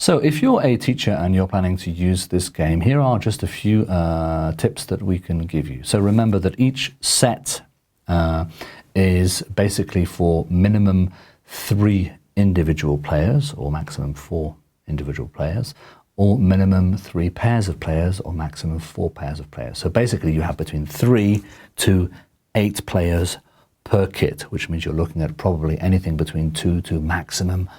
So if you're a teacher and you're planning to use this game, here are just a few tips that we can give you. So remember that each set is basically for minimum 3 individual players or maximum 4 individual players, or minimum 3 pairs of players or maximum 4 pairs of players. So basically you have between 3 to 8 players per kit, which means you're looking at probably anything between 2 to maximum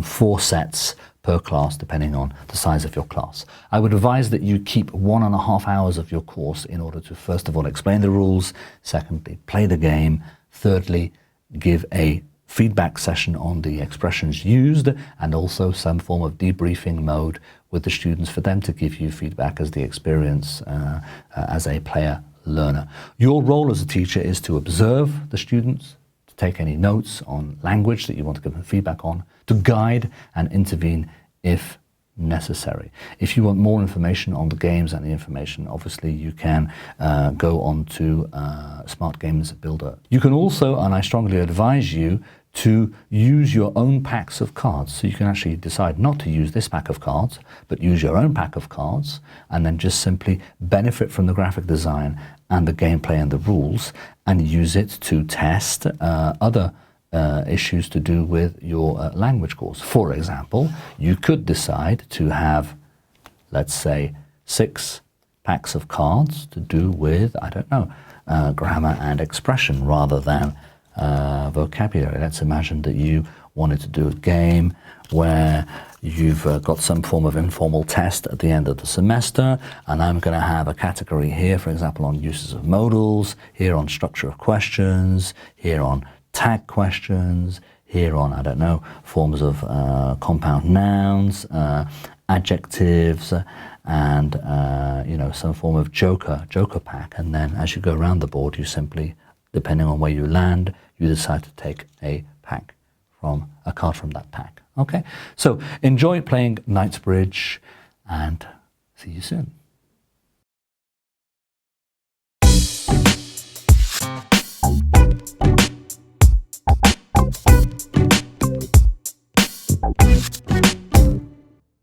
4 sets per class, depending on the size of your class. I would advise that you keep 1.5 hours of your course in order to, first of all, explain the rules, secondly, play the game, thirdly, give a feedback session on the expressions used, and also some form of debriefing mode with the students for them to give you feedback as the experience as a player learner. Your role as a teacher is to observe the students, to take any notes on language that you want to give them feedback on, to guide and intervene if necessary. If you want more information on the games and the information, obviously you can go on to Smart Games Builder. You can also, and I strongly advise you, to use your own packs of cards. So you can actually decide not to use this pack of cards, but use your own pack of cards, and then just simply benefit from the graphic design and the gameplay and the rules, and use it to test other issues to do with your language course. For example, you could decide to have, let's say, 6 packs of cards to do with, I don't know, grammar and expression rather than vocabulary. Let's imagine that you wanted to do a game where you've got some form of informal test at the end of the semester, and I'm going to have a category here, for example, on uses of modals, here on structure of questions, here on tag questions, here on, I don't know, forms of compound nouns, adjectives, and you know, some form of joker pack. And then as you go around the board, you simply, depending on where you land, you decide to take a card from that pack. Okay, so enjoy playing Knightsbridge and see you soon.